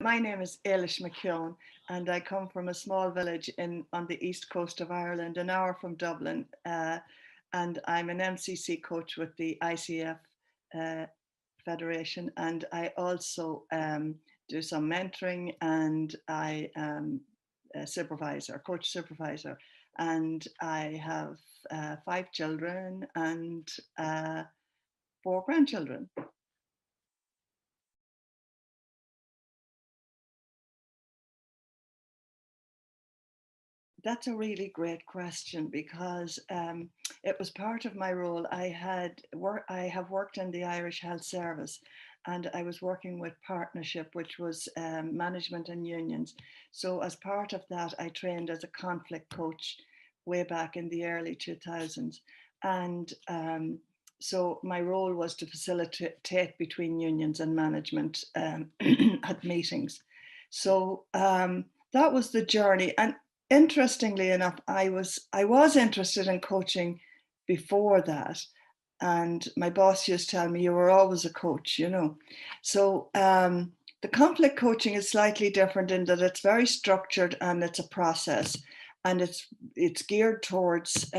My name is Eilish Keown, and I come from a small village on the east coast of Ireland, an hour from Dublin. And I'm an MCC coach with the ICF uh, Federation, and I also do some mentoring, and I am a supervisor, coach supervisor, and I have 5 children and 4 grandchildren. That's a really great question because it was part of my role. I have worked in the Irish Health Service, and I was working with partnership, which was management and unions. So as part of that, I trained as a conflict coach way back in the early 2000s, and so my role was to facilitate between unions and management at meetings. So that was the journey. And interestingly enough, I was interested in coaching before that, and my boss used to tell me, you were always a coach, you know. So the conflict coaching is slightly different in that it's very structured and it's a process, and it's geared towards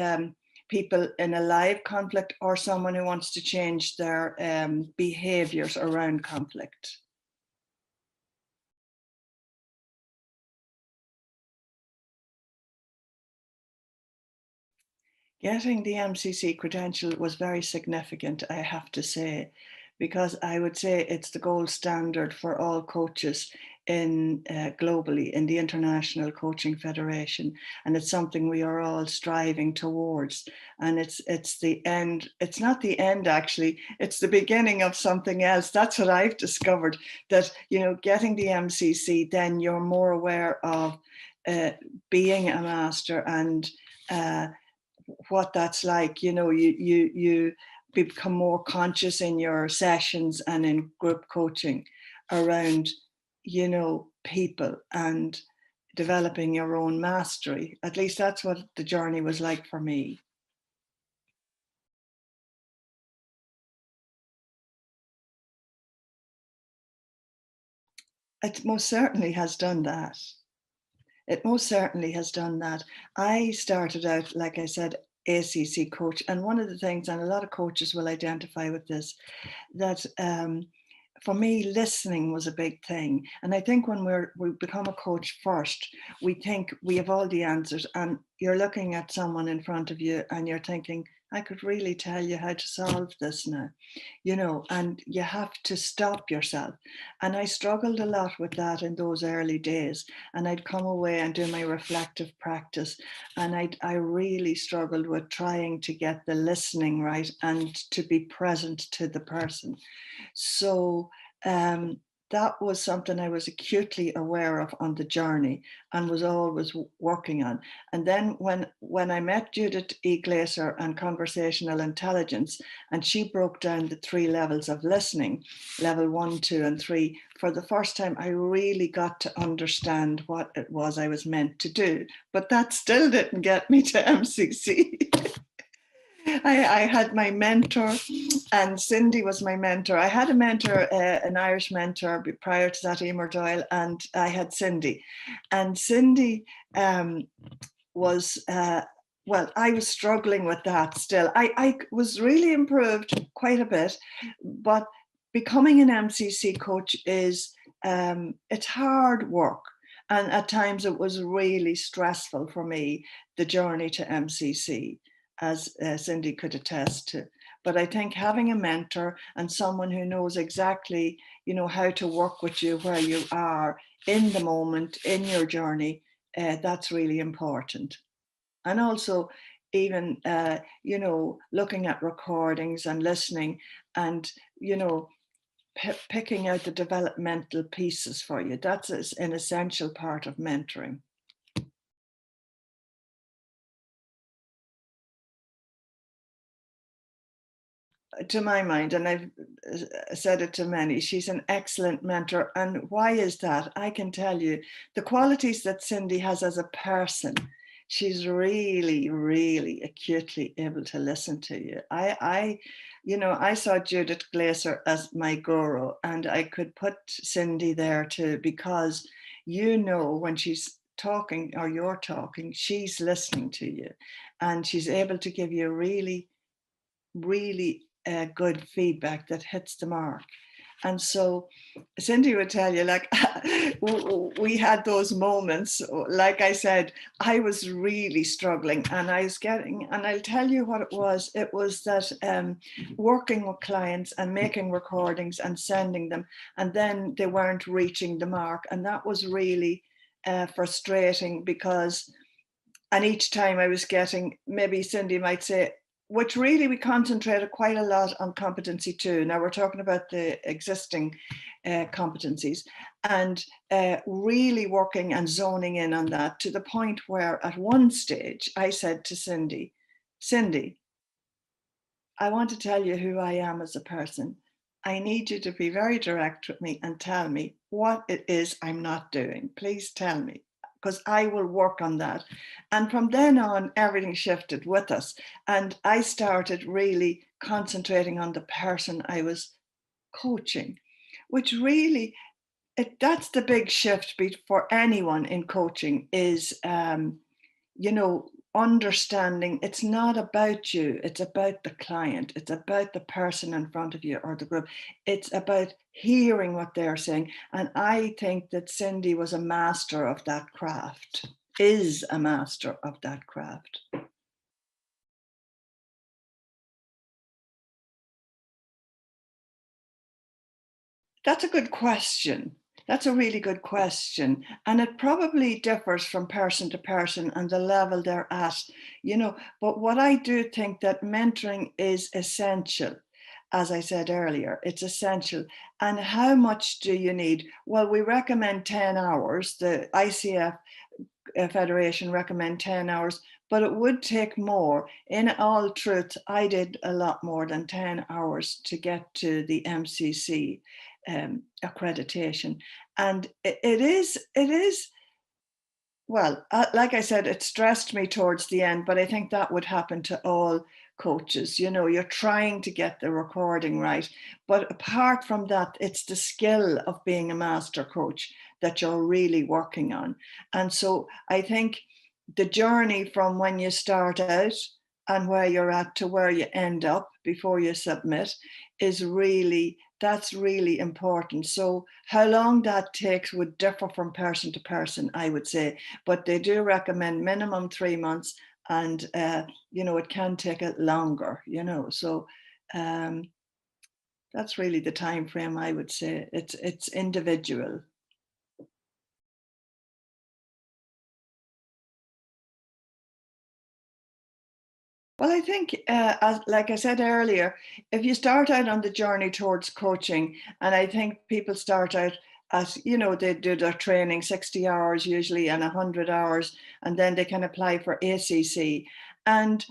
people in a live conflict or someone who wants to change their behaviors around conflict. Getting the MCC credential was very significant, I have to say, because I would say it's the gold standard for all coaches in globally in the International Coaching Federation, and it's something we are all striving towards. And it's the end. It's not the end, actually. It's the beginning of something else. That's what I've discovered. That getting the MCC, then you're more aware of being a master and what that's like. You become more conscious in your sessions and in group coaching around people and developing your own mastery. At least that's what the journey was like for me. It most certainly has done that. It most certainly has done that. I started out, like I said, ACC coach, and one of the things, and a lot of coaches will identify with this, that for me, listening was a big thing. And I think when we become a coach first, we think we have all the answers, and you're looking at someone in front of you and you're thinking, I could really tell you how to solve this now, and you have to stop yourself. And I struggled a lot with that in those early days. And I'd come away and do my reflective practice. And I really struggled with trying to get the listening right and to be present to the person. So that was something I was acutely aware of on the journey and was always working on. And then when I met Judith E. Glaser and conversational intelligence, and she broke down the 3 levels of listening, level 1, 2, and 3, for the first time, I really got to understand what it was I was meant to do. But that still didn't get me to MCC. I had my mentor, and Cindy was my mentor. I had a mentor, an Irish mentor prior to that, Emer Doyle, and I had Cindy. And Cindy was, well, I was struggling with that still. I was really improved quite a bit, but becoming an MCC coach is, it's hard work. And at times it was really stressful for me, the journey to MCC, as Cindy could attest to. But I think having a mentor and someone who knows exactly, how to work with you where you are in the moment, in your journey, that's really important. And also, even, looking at recordings and listening and, picking out the developmental pieces for you. That's an essential part of mentoring. To my mind, and I've said it to many, she's an excellent mentor. And why is that? I can tell you the qualities that Cindy has as a person. she's really, really acutely able to listen to you. I saw Judith Glaser as my guru, and I could put Cindy there too, because when she's talking or you're talking, she's listening to you, and she's able to give you really, really good feedback that hits the mark. And so Cindy would tell you, like, we had those moments. Like I said, I was really struggling, and and I'll tell you what it was. It was that working with clients and making recordings and sending them, and then they weren't reaching the mark. And that was really frustrating, because, and each time I was getting, maybe Cindy might say, which really we concentrated quite a lot on competency too. Now we're talking about the existing competencies, and really working and zoning in on that, to the point where at one stage I said to Cindy, I want to tell you who I am as a person. I need you to be very direct with me and tell me what it is I'm not doing. Please tell me, because I will work on that. And from then on, everything shifted with us. And I started really concentrating on the person I was coaching, which really, that's the big shift for anyone in coaching, is, understanding it's not about you, it's about the client, it's about the person in front of you or the group. It's about hearing what they're saying. And I think that Cindy was a master of that craft, is a master of that craft. That's a good question. That's a really good question. And it probably differs from person to person and the level they're at, But what I do think, that mentoring is essential. As I said earlier, it's essential. And how much do you need? Well, we recommend 10 hours. The ICF Federation recommend 10 hours, but it would take more. In all truth, I did a lot more than 10 hours to get to the MCC accreditation. And it is, well, like I said, it stressed me towards the end, but I think that would happen to all coaches. You're trying to get the recording right. But apart from that, it's the skill of being a master coach that you're really working on. And so I think the journey from when you start out and where you're at to where you end up before you submit that's really important. So how long that takes would differ from person to person, I would say, but they do recommend minimum 3 months, and it can take it longer, so that's really the time frame. I would say it's individual. Well, I think, like I said earlier, if you start out on the journey towards coaching, and I think people start out as, they do their training 60 hours usually and 100 hours, and then they can apply for ACC. And,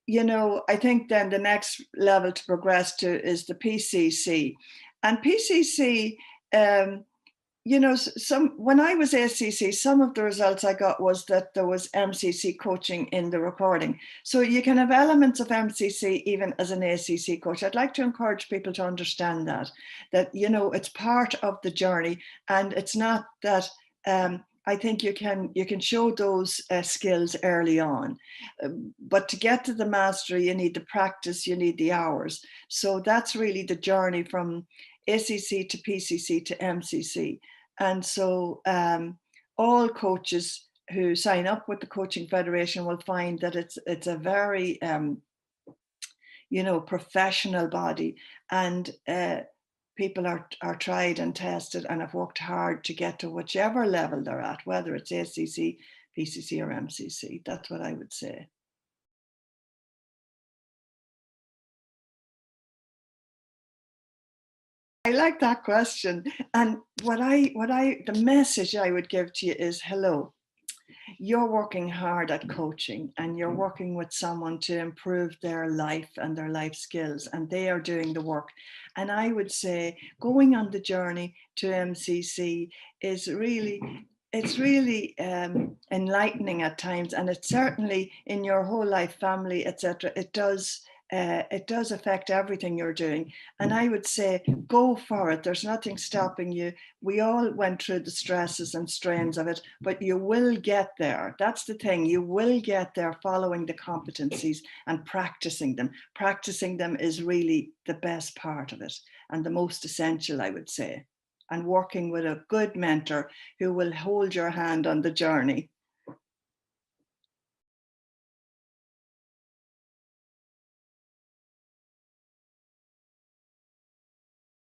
I think then the next level to progress to is the PCC. And PCC, some, when I was ACC, some of the results I got was that there was MCC coaching in the recording. So you can have elements of MCC even as an ACC coach. I'd like to encourage people to understand that it's part of the journey, and it's not that. I think you can show those skills early on, but to get to the mastery, you need the practice, you need the hours. So that's really the journey from ACC to PCC to MCC. And so all coaches who sign up with the Coaching Federation will find that it's a very professional body, and people are tried and tested and have worked hard to get to whichever level they're at, whether it's ACC, PCC or MCC. That's what I would say. I like that question. And the message I would give to you is, hello, you're working hard at coaching, and you're working with someone to improve their life and their life skills, and they are doing the work. And I would say going on the journey to MCC is really it's really enlightening at times, and it certainly in your whole life, family, etc. It does affect everything you're doing. And I would say go for it. There's nothing stopping you. We all went through the stresses and strains of it, but you will get there. That's the thing. You will get there following the competencies and practicing them. Practicing them is really the best part of it and the most essential, I would say. And working with a good mentor who will hold your hand on the journey.